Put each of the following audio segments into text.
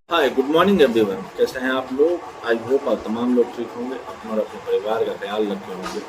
Hi good morning everyone. कैसे हैं आप लोग? आई होप आप तमाम लोग ठीक होंगे, अपना और अपने परिवार का ख्याल रखे होंगे।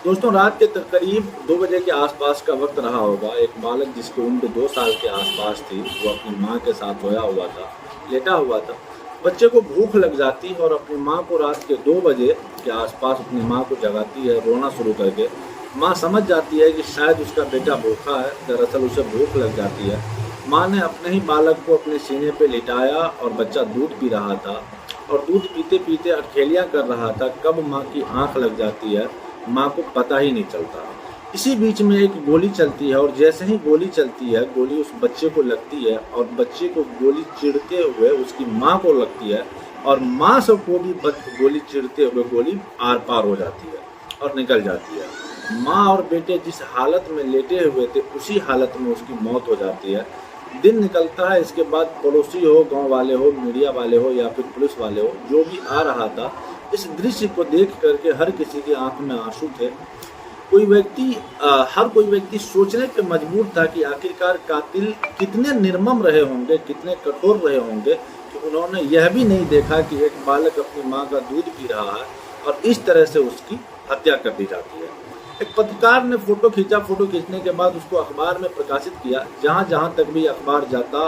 दोस्तों, रात के करीब 2 बजे के आसपास का वक्त रहा होगा। एक बालक जिसकी उम्र 2 साल के आसपास थी, वो अपनी माँ के साथ सोया हुआ था, लेटा हुआ था। बच्चे को भूख लग जाती है और अपनी माँ को रात के 2 बजे के आसपास अपनी माँ को जगाती है रोना शुरू करके। माँ समझ जाती है कि शायद उसका बेटा भूखा है। दरअसल उसे भूख लग जाती है। माँ ने अपने ही बालक को अपने सीने पे लिटाया और बच्चा दूध पी रहा था और दूध पीते पीते अठखेलियाँ कर रहा था। कब माँ की आंख लग जाती है, माँ को पता ही नहीं चलता। इसी बीच में एक गोली चलती है और जैसे ही गोली चलती है, गोली उस बच्चे को लगती है और बच्चे को गोली चिढ़ते हुए उसकी माँ को लगती है और माँ से को भी गोली चिढ़ते हुए गोली आर पार हो जाती है और निकल जाती है। माँ और बेटे जिस हालत में लेटे हुए थे, उसी हालत में उसकी मौत हो जाती है। दिन निकलता है। इसके बाद पड़ोसी हो, गांव वाले हो, मीडिया वाले हो या फिर पुलिस वाले हो, जो भी आ रहा था, इस दृश्य को देख करके हर किसी की आंख में आंसू थे। हर कोई व्यक्ति सोचने पे मजबूर था कि आखिरकार कातिल कितने निर्मम रहे होंगे, कितने कठोर रहे होंगे कि उन्होंने यह भी नहीं देखा कि एक बालक अपनी माँ का दूध पी रहा है और इस तरह से उसकी हत्या कर दी जाती है। एक पत्रकार ने फोटो खींचा। फोटो खींचने के बाद उसको अखबार में प्रकाशित किया। जहाँ जहाँ तक भी अखबार जाता,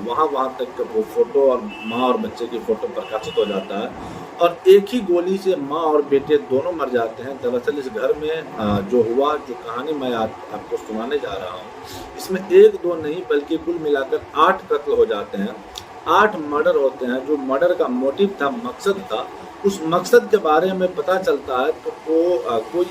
वहाँ वहाँ तक वो फोटो और माँ और बच्चे की फोटो प्रकाशित हो जाता है और एक ही गोली से माँ और बेटे दोनों मर जाते हैं। दरअसल इस घर में जो हुआ, जो कहानी मैं आपको सुनाने जा रहा हूँ, इसमें एक दो नहीं बल्कि कुल मिलाकर 8 कत्ल हो जाते हैं, 8 मर्डर होते हैं। जो मर्डर का मोटिव था, मकसद था, उस मकसद के बारे में पता चलता है तो कोई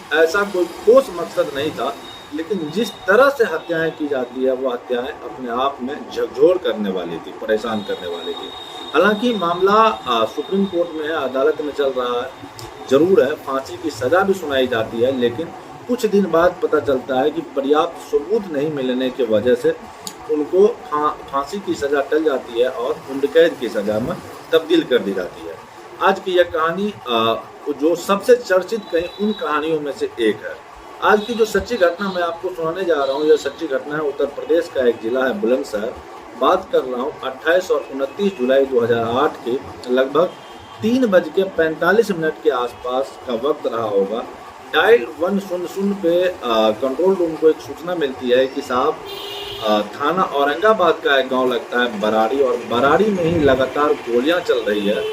ठोस मकसद नहीं था। लेकिन जिस तरह से हत्याएं की जाती है, वो हत्याएं अपने आप में झकझोर करने वाली थी, परेशान करने वाली थी। हालांकि मामला सुप्रीम कोर्ट में है, अदालत में चल रहा है, जरूर है, फांसी की सज़ा भी सुनाई जाती है। लेकिन कुछ दिन बाद पता चलता है कि पर्याप्त सबूत नहीं मिलने की वजह से उनको फांसी की सज़ा टल जाती है और उम्र कैद की सज़ा में तब्दील कर दी जाती है। आज की यह कहानी जो सबसे चर्चित कहीं उन कहानियों में से एक है। आज की जो सच्ची घटना मैं आपको सुनाने जा रहा हूँ, यह सच्ची घटना है उत्तर प्रदेश का एक जिला है बुलंदशहर। बात कर रहा हूँ 28 और 29 जुलाई 2008 के लगभग 3:45 के आसपास का वक्त रहा होगा। डायल 100 पे कंट्रोल रूम को एक सूचना मिलती है कि साहब, थाना औरंगाबाद का एक गांव लगता है बराड़ी, और बराड़ी में ही लगातार गोलियां चल रही है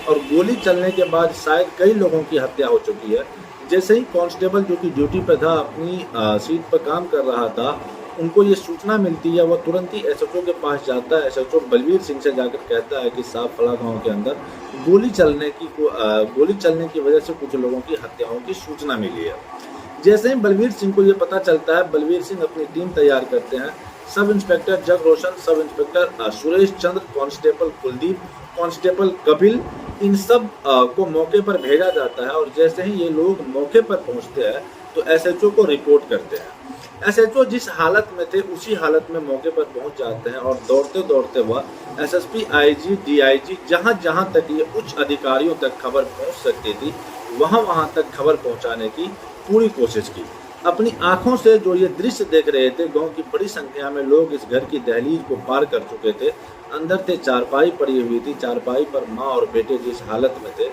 और गोली चलने के बाद शायद कई लोगों की हत्या हो चुकी है। जैसे ही कांस्टेबल जो कि ड्यूटी पे था, अपनी सीट पर काम कर रहा था, उनको ये सूचना मिलती है। वह तुरंत ही एसएचओ के पास जाता है। एसएचओ बलवीर सिंह से जाकर कहता है कि साहब, फला गाँव के अंदर गोली चलने की वजह से कुछ लोगों की हत्याओं की सूचना मिली है। जैसे ही बलवीर सिंह को ये पता चलता है, बलवीर सिंह अपनी टीम तैयार करते हैं। सब इंस्पेक्टर जग रोशन, sub inspector Suresh Chandra, constable Kuldeep, constable Kapil, इन सब को मौके पर भेजा जाता है। और जैसे ही ये लोग मौके पर पहुंचते हैं तो एसएचओ को रिपोर्ट करते हैं। एसएचओ जिस हालत में थे, उसी हालत में मौके पर पहुंच जाते हैं और दौड़ते दौड़ते वह एसएसपी, आईजी, डीआईजी, जहां जहां तक ये उच्च अधिकारियों तक खबर पहुंच सकती थी, वहां वहां तक खबर पहुंचाने की पूरी कोशिश की। अपनी आंखों से जो ये दृश्य देख रहे थे, गांव की बड़ी संख्या में लोग इस घर की दहलीज को पार कर चुके थे। अंदर थे, चारपाई पड़ी हुई थी, चारपाई पर माँ और बेटे जिस हालत में थे,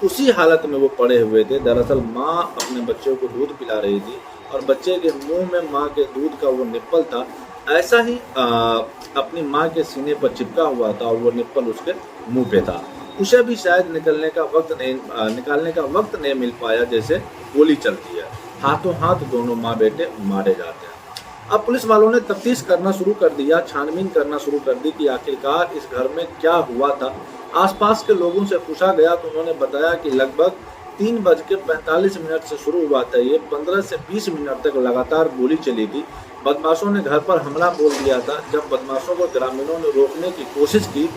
उसी हालत में वो पड़े हुए थे। दरअसल माँ अपने बच्चों को दूध पिला रही थी और बच्चे के मुंह में माँ के दूध का वो निप्पल था, ऐसा ही अपनी माँ के सीने पर चिपका हुआ था और वो निप्पल उसके मुंह पे था। उसे भी शायद निकालने का वक्त नहीं मिल पाया। जैसे गोली चलती है, हाथों हाथ दोनों माँ बेटे मारे जाते हैं। अब पुलिस वालों ने तफ्तीश करना शुरू कर दिया, छानबीन करना शुरू कर दी कि आखिरकार इस घर में क्या हुआ था। आसपास के लोगों से पूछा गया तो उन्होंने बताया कि लगभग 3:45 से शुरू हुआ था। ये 15 से 20 मिनट तक लगातार गोली चली थी। बदमाशों ने घर पर हमला बोल दिया था। जब बदमाशों को ग्रामीणों ने रोकने की कोशिश की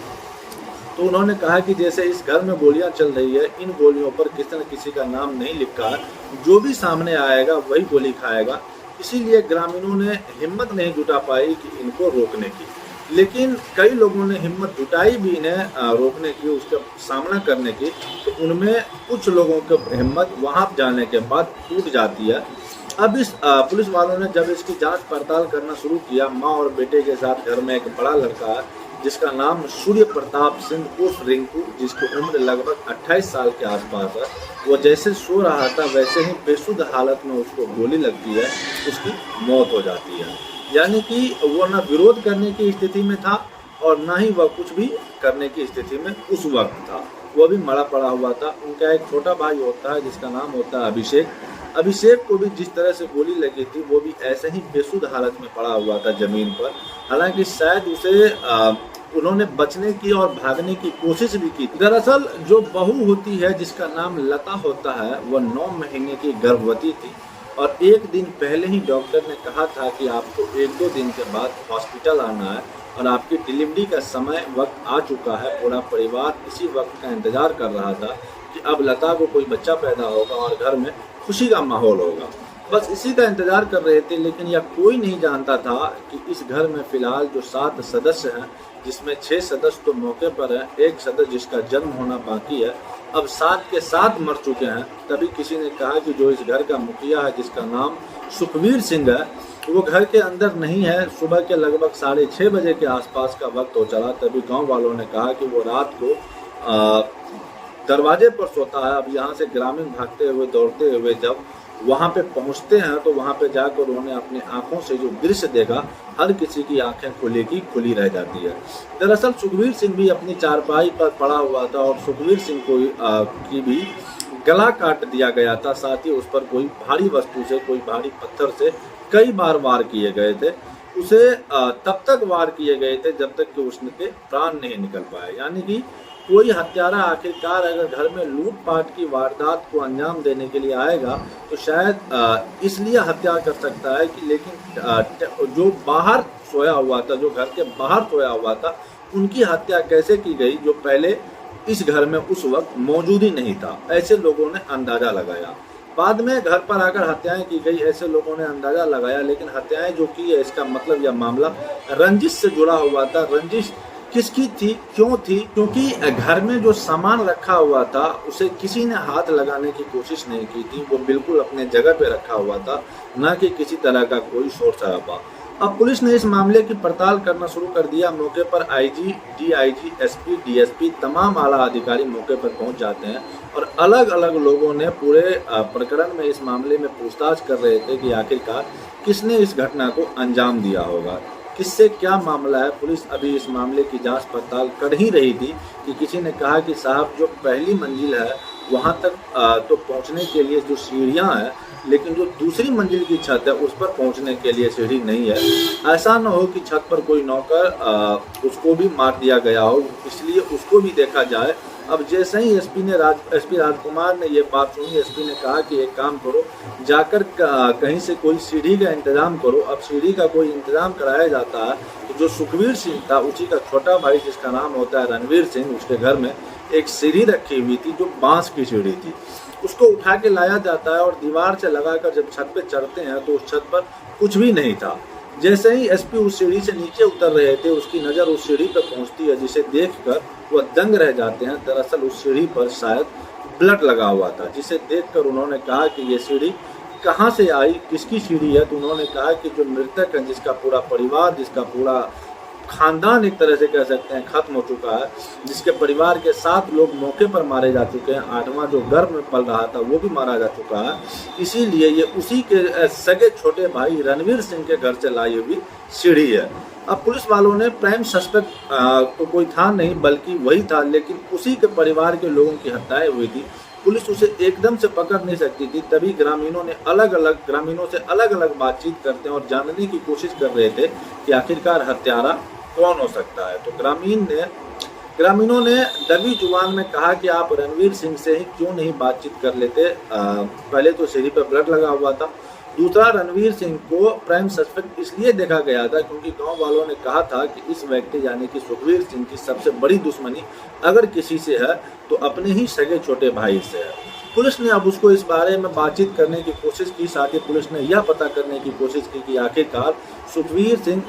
तो उन्होंने कहा कि जैसे इस घर में गोलियां चल रही है, इन गोलियों पर किसी न किसी का नाम नहीं लिखा है, जो भी सामने आएगा वही गोली खाएगा। इसीलिए ग्रामीणों ने हिम्मत नहीं जुटा पाई कि इनको रोकने की। लेकिन कई लोगों ने हिम्मत जुटाई भी इन्हें रोकने की, उसका सामना करने की, तो उनमें कुछ लोगों की हिम्मत वहां जाने के बाद टूट जाती है। अब इस पुलिस वालों ने जब इसकी जांच पड़ताल करना शुरू किया, माँ और बेटे के साथ घर में एक बड़ा लड़का है जिसका नाम सूर्य प्रताप सिंह उर्फ रिंकू, जिसकी उम्र लगभग 28 साल के आसपास है। वो जैसे सो रहा था वैसे ही बेसुध हालत में उसको गोली लगती है, उसकी मौत हो जाती है। यानी कि वो ना विरोध करने की स्थिति में था और ना ही वह कुछ भी करने की स्थिति में उस वक्त था, वो भी मरा पड़ा हुआ था। उनका एक छोटा भाई होता है जिसका नाम होता है अभिषेक। अभिषेक को भी जिस तरह से गोली लगी थी वो भी ऐसे ही बेसुध हालत में पड़ा हुआ था ज़मीन पर। हालांकि शायद उसे उन्होंने बचने की और भागने की कोशिश भी की। दरअसल जो बहू होती है जिसका नाम लता होता है, वह 9 महीने की गर्भवती थी और एक दिन पहले ही डॉक्टर ने कहा था कि आपको 1-2 दिन के बाद हॉस्पिटल आना है और आपकी डिलीवरी का समय वक्त आ चुका है। पूरा परिवार इसी वक्त का इंतज़ार कर रहा था कि अब लता को कोई बच्चा पैदा होगा और घर में खुशी का माहौल होगा। बस इसी का इंतज़ार कर रहे थे, लेकिन यह कोई नहीं जानता था कि इस घर में फ़िलहाल जो 7 सदस्य हैं, जिसमें 6 सदस्य तो मौके पर हैं, 1 सदस्य जिसका जन्म होना बाकी है, अब 7 के 7 मर चुके हैं। तभी किसी ने कहा कि जो इस घर का मुखिया है, जिसका नाम सुखवीर सिंह है, वो घर के अंदर नहीं है। सुबह के लगभग 6:30 बजे के आसपास का वक्त हो चला। तभी गांव वालों ने कहा कि वो रात को दरवाजे पर सोता है। अब यहाँ से ग्रामीण भागते हुए दौड़ते हुए जब वहाँ पे पहुँचते हैं तो वहाँ पे जाकर उन्होंने अपनी आंखों से जो दृश्य देखा, हर किसी की आंखें खुली की खुली रह जाती है। दरअसल सुखवीर सिंह भी अपनी चारपाई पर पड़ा हुआ था और सुखवीर सिंह को की भी गला काट दिया गया था। साथ ही उस पर कोई भारी वस्तु से, कोई भारी पत्थर से कई बार वार किए गए थे। उसे तब तक वार किए गए थे जब तक कि उसके प्राण नहीं निकल पाए। यानी कि कोई हत्यारा आखिरकार अगर घर में लूटपाट की वारदात को अंजाम देने के लिए आएगा तो शायद इसलिए हत्या कर सकता है कि, लेकिन जो बाहर सोया हुआ था, जो घर के बाहर सोया हुआ था, उनकी हत्या कैसे की गई जो पहले इस घर में उस वक्त मौजूद ही नहीं था, ऐसे लोगों ने अंदाजा लगाया। बाद में घर पर आकर हत्याएं की गई, ऐसे लोगों ने अंदाजा लगाया। लेकिन हत्याएं जो की है, इसका मतलब यह मामला रंजिश से जुड़ा हुआ था। रंजिश किसकी थी, क्यों थी? क्योंकि घर में जो सामान रखा हुआ था उसे किसी ने हाथ लगाने की कोशिश नहीं की थी। वो बिल्कुल अपने जगह पे रखा हुआ था, ना कि किसी तरह का कोई शोर शराबा। अब पुलिस ने इस मामले की पड़ताल करना शुरू कर दिया। मौके पर आईजी, डीआईजी, एसपी, डीएसपी, तमाम आला अधिकारी मौके पर पहुंच जाते हैं और अलग अलग लोगों ने पूरे प्रकरण में इस मामले में पूछताछ कर रहे थे कि आखिरकार किसने इस घटना को अंजाम दिया होगा, किससे क्या मामला है। पुलिस अभी इस मामले की जांच पड़ताल कर ही रही थी कि किसी ने कहा कि साहब जो पहली मंजिल है वहां तक तो पहुंचने के लिए जो सीढ़ियां हैं, लेकिन जो दूसरी मंजिल की छत है उस पर पहुंचने के लिए सीढ़ी नहीं है। ऐसा न हो कि छत पर कोई नौकर उसको भी मार दिया गया हो, इसलिए उसको भी देखा जाए। अब जैसे ही एसपी राजकुमार ने ये बात सुनी, एसपी ने कहा कि एक काम करो, जाकर कहीं से कोई सीढ़ी का इंतजाम करो। अब सीढ़ी का कोई इंतजाम कराया जाता है तो जो सुखवीर सिंह था, उसी का छोटा भाई जिसका नाम होता है रणवीर सिंह, उसके घर में एक सीढ़ी रखी हुई थी जो बांस की सीढ़ी थी। उसको उठा के लाया जाता है और दीवार से लगाकर जब छत पे चढ़ते हैं तो उस छत पर कुछ भी नहीं था। जैसे ही एसपी उस सीढ़ी से नीचे उतर रहे थे, उसकी नज़र उस सीढ़ी पर पहुंचती है, जिसे देखकर वह दंग रह जाते हैं। दरअसल उस सीढ़ी पर शायद ब्लड लगा हुआ था, जिसे देखकर उन्होंने कहा कि ये सीढ़ी कहाँ से आई, किसकी सीढ़ी है। तो उन्होंने कहा कि जो मृतक है, जिसका पूरा परिवार, जिसका पूरा खानदान एक तरह से कह सकते हैं खत्म हो चुका है, जिसके परिवार के 7 लोग मौके पर मारे जा चुके हैं, 8वां जो गर्भ में पल रहा था वो भी मारा जा चुका है, इसीलिए ये उसी के सगे छोटे भाई रणवीर सिंह के घर से लाई हुई सीढ़ी है। अब पुलिस वालों ने प्राइम सस्पेक्ट तो कोई था नहीं, बल्कि वही था, लेकिन उसी के परिवार के लोगों की हत्याएं हुई थी। पुलिस उसे एकदम से पकड़ नहीं सकती थी। तभी ग्रामीणों से अलग अलग बातचीत करते हैं और जानने की कोशिश कर रहे थे कि आखिरकार हत्यारा कौन हो सकता है। तो ग्रामीणों ने दबी जुबान में कहा कि आप रणवीर सिंह से ही क्यों नहीं बातचीत कर लेते। पहले तो सीढ़ी पर ब्लड लगा हुआ था, दूसरा रणवीर सिंह को प्राइम सस्पेक्ट इसलिए देखा गया था क्योंकि गांव वालों ने कहा था कि इस व्यक्ति यानी कि सुखवीर सिंह की सबसे बड़ी दुश्मनी अगर किसी से है तो अपने ही सगे छोटे भाई से है। पुलिस ने अब उसको इस बारे में बातचीत करने की कोशिश की। साथ ही पुलिस ने यह पता करने की कोशिश की कि आखिरकार सुखवीर सिंह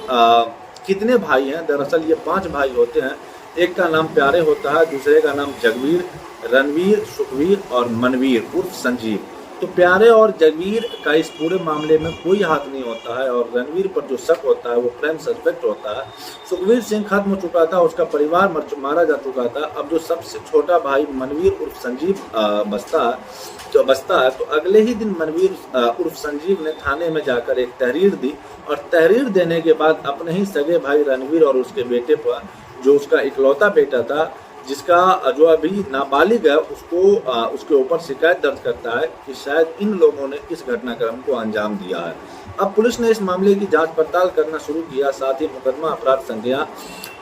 कितने भाई हैं। दरअसल ये 5 भाई होते हैं। एक का नाम प्यारे होता है, दूसरे का नाम जगवीर, रणवीर, सुखवीर और मनवीर उर्फ संजीव। तो प्यारे और जगवीर का इस पूरे मामले में कोई हाथ नहीं होता है और रणवीर पर जो शक होता है वो प्राइम सस्पेक्ट होता है। सुखवीर सिंह खत्म हो चुका था, उसका परिवार मारा जा चुका था। अब जो सबसे छोटा भाई मनवीर उर्फ संजीव बसता है तो अगले ही दिन मनवीर उर्फ संजीव ने थाने में जाकर एक तहरीर दी और तहरीर देने के बाद अपने ही सगे भाई रणवीर और उसके बेटे पर, जो उसका इकलौता बेटा था जिसका जो अभी नाबालिग है, उसके ऊपर शिकायत दर्ज करता है कि शायद इन लोगों ने इस घटनाक्रम को अंजाम दिया है। अब पुलिस ने इस मामले की जांच पड़ताल करना शुरू किया। साथ ही मुकदमा अपराध संज्ञा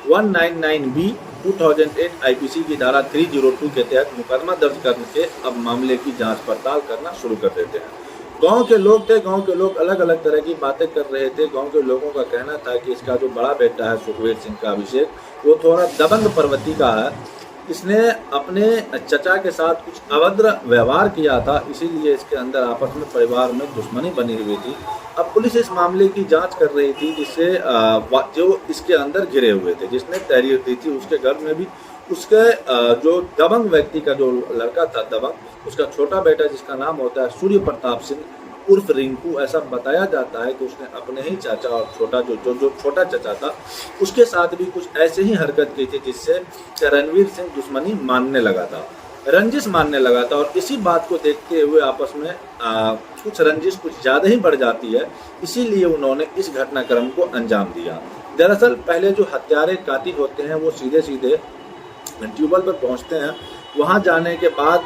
199B 2008 आईपीसी की धारा 302 के तहत मुकदमा दर्ज करके अब मामले की जांच पड़ताल करना शुरू कर देते हैं। गांव के लोग थे, गांव के लोग अलग अलग तरह की बातें कर रहे थे। गांव के लोगों का कहना था कि इसका जो बड़ा बेटा है सुखवीर सिंह का अभिषेक, वो थोड़ा दबंग प्रवृत्ति का है। इसने अपने चचा के साथ कुछ अभद्र व्यवहार किया था, इसीलिए इसके अंदर आपस में परिवार में दुश्मनी बनी हुई थी। अब पुलिस इस मामले की जांच कर रही थी, जिससे जो इसके अंदर घिरे हुए थे, जिसने तहरीर दी थी, उसके घर में भी उसके जो दबंग व्यक्ति का जो लड़का था दबंग, उसका छोटा बेटा जिसका नाम होता है सूर्य प्रताप सिंह उर्फ रिंकू, ऐसा बताया जाता है कि उसने अपने ही चाचा और छोटा जो छोटा चाचा था उसके साथ भी कुछ ऐसे ही हरकत की थी, जिससे रणवीर सिंह दुश्मनी मानने लगा था, रंजिश मानने लगा था। और इसी बात को देखते हुए आपस में कुछ रंजिश कुछ ज़्यादा ही बढ़ जाती है, इसीलिए उन्होंने इस घटनाक्रम को अंजाम दिया। दरअसल पहले जो हत्यारे कातिल होते हैं वो सीधे सीधे ट्यूबवेल पर पहुंचते हैं। वहां जाने के बाद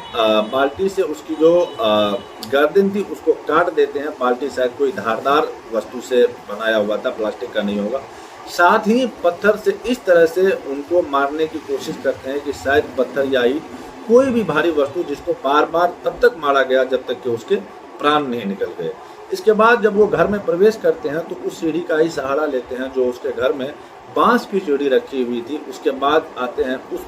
बाल्टी से उसकी जो गर्दन थी उसको काट देते हैं। बाल्टी शायद कोई धारदार वस्तु से बनाया हुआ था, प्लास्टिक का नहीं होगा। साथ ही पत्थर से इस तरह से उनको मारने की कोशिश करते हैं कि शायद पत्थर या ईंट, कोई भी भारी वस्तु जिसको बार बार तब तक मारा गया जब तक कि उसके प्राण नहीं निकल गए। इसके बाद जब वो घर में प्रवेश करते हैं तो उस सीढ़ी का ही सहारा लेते हैं जो उसके घर में बांस की सीढ़ी रखी हुई थी। उसके बाद आते हैं उस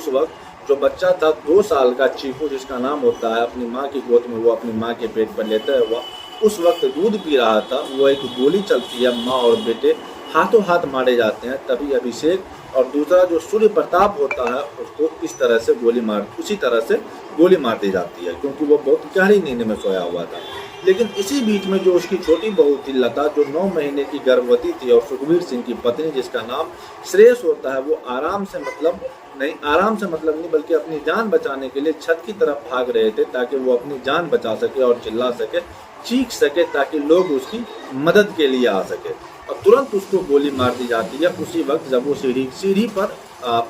वक्त जो बच्चा था 2 साल का चीकू, जिसका नाम होता है, अपनी माँ की गोद में वो अपनी माँ के पेट पर लेता हुआ उस वक्त दूध पी रहा था। वो एक गोली चलती है, माँ और बेटे हाथों हाथ मारे जाते हैं। तभी अभिषेक और दूसरा जो सूर्य प्रताप होता है उसको उसी तरह से गोली मार दी जाती है, क्योंकि वो बहुत गहरी नींद में सोया हुआ था। लेकिन इसी बीच में जो उसकी छोटी बहू थी लता, जो 9 महीने की गर्भवती थी, और सुखवीर सिंह की पत्नी जिसका नाम श्रेयस होता है, वो आराम से मतलब नहीं बल्कि अपनी जान बचाने के लिए छत की तरफ भाग रहे थे, ताकि वो अपनी जान बचा सके और चिल्ला सके, चीख सके, ताकि लोग उसकी मदद के लिए आ सके। और तुरंत उसको गोली मार दी जाती है उसी वक्त जब वो सीढ़ी पर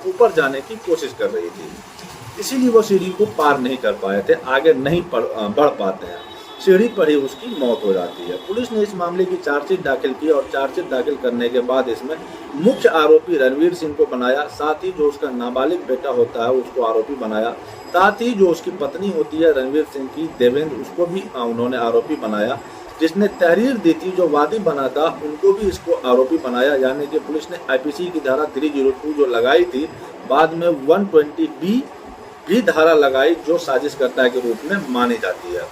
ऊपर जाने की कोशिश कर रही थी। इसीलिए वो सीढ़ी को पार नहीं कर पाए थे, आगे नहीं बढ़ पाते हैं, सीढ़ी पर ही उसकी मौत हो जाती है। पुलिस ने इस मामले की चार्जशीट दाखिल की और चार्जशीट दाखिल करने के बाद इसमें मुख्य आरोपी रणवीर सिंह को बनाया। साथ ही जो उसका नाबालिग बेटा होता है उसको आरोपी बनाया। साथ ही जो उसकी पत्नी होती है रणवीर सिंह की, देवेंद्र, उसको भी उन्होंने आरोपी बनाया। जिसने तहरीर दी थी, जो वादी बना था, उनको भी इसको आरोपी बनाया। यानी कि पुलिस ने आईपीसी की धारा 302 जो लगाई थी, बाद में 120B भी धारा लगाई, जो साजिशकर्ता के रूप में मानी जाती है।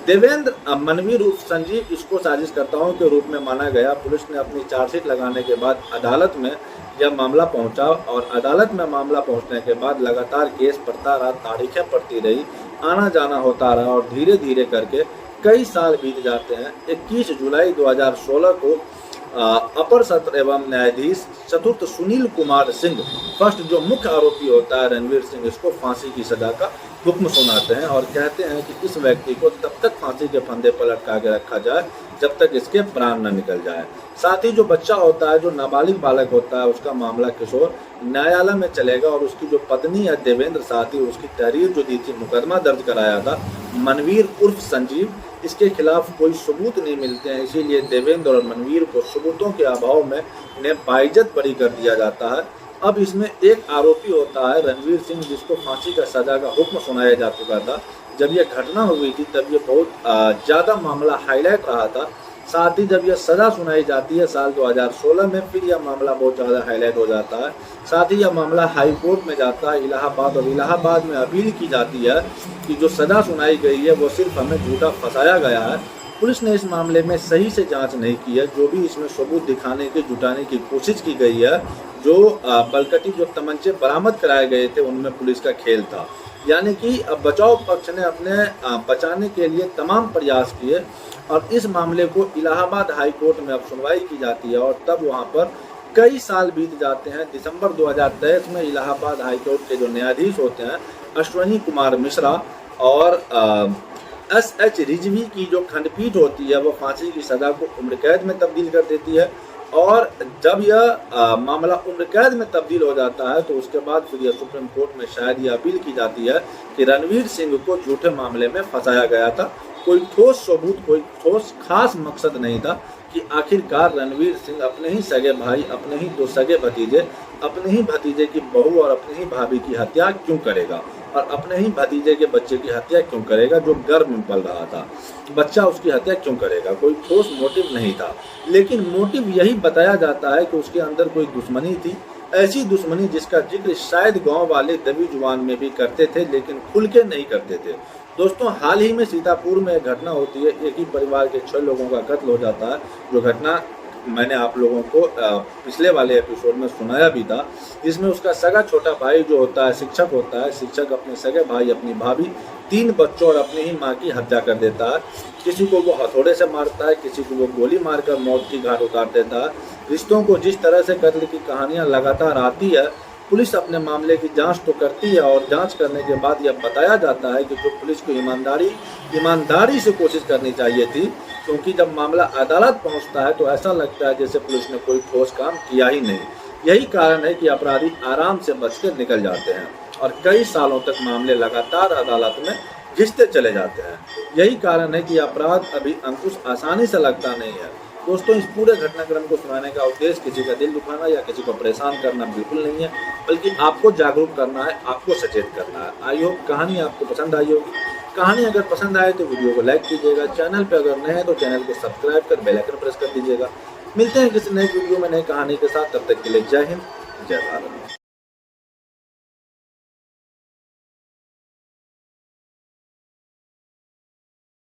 देवेंद्र मनवीर उर्फ संजीव, इसको साजिशकर्ताओं के रूप में माना गया। पुलिस ने अपनी चार्जशीट लगाने के बाद अदालत में यह मामला पहुंचा और अदालत में मामला पहुंचने के बाद लगातार केस पड़ता रहा, तारीखें पड़ती रही, आना जाना होता रहा और धीरे धीरे करके कई साल बीत जाते हैं। 21 जुलाई 2016 को अपर सत्र एवं न्यायाधीश चतुर्थ सुनील कुमार सिंह फर्स्ट, जो मुख्य आरोपी होता है रणवीर सिंह, इसको फांसी की सजा का हुक्म सुनाते हैं और कहते हैं कि इस व्यक्ति को तब तक फांसी के फंदे पर लटका के रखा जाए जब तक इसके प्राण न निकल जाए। साथ ही जो बच्चा होता है, जो नाबालिग बालक होता है, उसका मामला किशोर न्यायालय में चलेगा और उसकी जो पत्नी है देवेंद्र, साथ ही उसकी तहरीर जो दी थी, मुकदमा दर्ज कराया था मनवीर उर्फ संजीव, इसके खिलाफ कोई सबूत नहीं मिलते हैं। इसीलिए देवेंद्र और मनवीर को सबूतों के अभाव में इन्हें बाइज्जत बरी कर दिया जाता है। अब इसमें एक आरोपी होता है रणवीर सिंह, जिसको फांसी का सजा का हुक्म सुनाया जा चुका था। जब यह घटना हुई थी तब ये बहुत ज़्यादा मामला हाईलाइट रहा था। साथ ही जब यह सज़ा सुनाई जाती है साल 2016 में, फिर यह मामला बहुत ज़्यादा हाईलाइट हो जाता है। साथ ही यह मामला हाई कोर्ट में जाता है इलाहाबाद, और इलाहाबाद में अपील की जाती है कि जो सज़ा सुनाई गई है वो सिर्फ हमें झूठा फंसाया गया है। पुलिस ने इस मामले में सही से जांच नहीं की है। जो भी इसमें सबूत दिखाने की, जुटाने की कोशिश की गई है, जो बलकटी जो तमंचे बरामद कराए गए थे, उनमें पुलिस का खेल था। यानी कि बचाव पक्ष ने अपने बचाने के लिए तमाम प्रयास किए और इस मामले को इलाहाबाद हाई कोर्ट में अब सुनवाई की जाती है और तब वहां पर कई साल बीत जाते हैं। दिसंबर 2023 में इलाहाबाद हाई कोर्ट के जो न्यायाधीश होते हैं अश्वनी कुमार मिश्रा और एस.एच. रिजवी की जो खंडपीठ होती है वो फांसी की सज़ा को उम्र कैद में तब्दील कर देती है और जब यह मामला उम्र कैद में तब्दील हो जाता है तो उसके बाद फिर यह सुप्रीम कोर्ट में शायद यह अपील की जाती है कि रणवीर सिंह को झूठे मामले में फंसाया गया था। कोई ठोस सबूत, कोई ठोस खास मकसद नहीं था कि आखिरकार रणवीर सिंह अपने ही सगे भाई, अपने ही दो सगे भतीजे, अपने ही भतीजे की बहू और अपनी ही भाभी की हत्या क्यों करेगा और अपने ही भतीजे के बच्चे की हत्या क्यों करेगा जो गर्भ में पल रहा था, बच्चा उसकी हत्या क्यों करेगा। कोई ठोस मोटिव नहीं था, लेकिन मोटिव यही बताया जाता है कि उसके अंदर कोई दुश्मनी थी, ऐसी दुश्मनी जिसका जिक्र शायद गांव वाले दबी जुबान में भी करते थे लेकिन खुल के नहीं करते थे। दोस्तों, हाल ही में सीतापुर में एक घटना होती है, एक ही परिवार के 6 लोगों का कत्ल हो जाता है, जो घटना मैंने आप लोगों को पिछले वाले एपिसोड में सुनाया भी था। इसमें उसका सगा छोटा भाई जो होता है शिक्षक होता है, शिक्षक अपने सगे भाई, अपनी भाभी, 3 बच्चों और अपनी ही माँ की हत्या कर देता है। किसी को वो हथौड़े से मारता है, किसी को वो गोली मारकर मौत की घाट उतार देता है। रिश्तों को जिस तरह से कत्ल की कहानियाँ लगातार आती है, पुलिस अपने मामले की जांच तो करती है और जांच करने के बाद यह बताया जाता है कि जो पुलिस को ईमानदारी से कोशिश करनी चाहिए थी, क्योंकि जब मामला अदालत पहुंचता है तो ऐसा लगता है जैसे पुलिस ने कोई ठोस काम किया ही नहीं। यही कारण है कि अपराधी आराम से बचकर निकल जाते हैं और कई सालों तक मामले लगातार अदालत में घिसते चले जाते हैं। यही कारण है कि अपराध अभी अंकुश आसानी से लगता नहीं है। दोस्तों, इस पूरे घटनाक्रम को सुनाने का उद्देश्य किसी का दिल दुखाना या किसी को परेशान करना बिल्कुल नहीं है, बल्कि आपको जागरूक करना है, आपको सचेत करना है। आई होप कहानी आपको पसंद आई होगी। कहानी अगर पसंद आए तो वीडियो को लाइक कीजिएगा, चैनल पर अगर नए हैं तो चैनल को सब्सक्राइब कर बेल आइकन प्रेस कर दीजिएगा। मिलते हैं किसी नए वीडियो में नई कहानी के साथ, तब तक के लिए जय हिंद, जय भारत।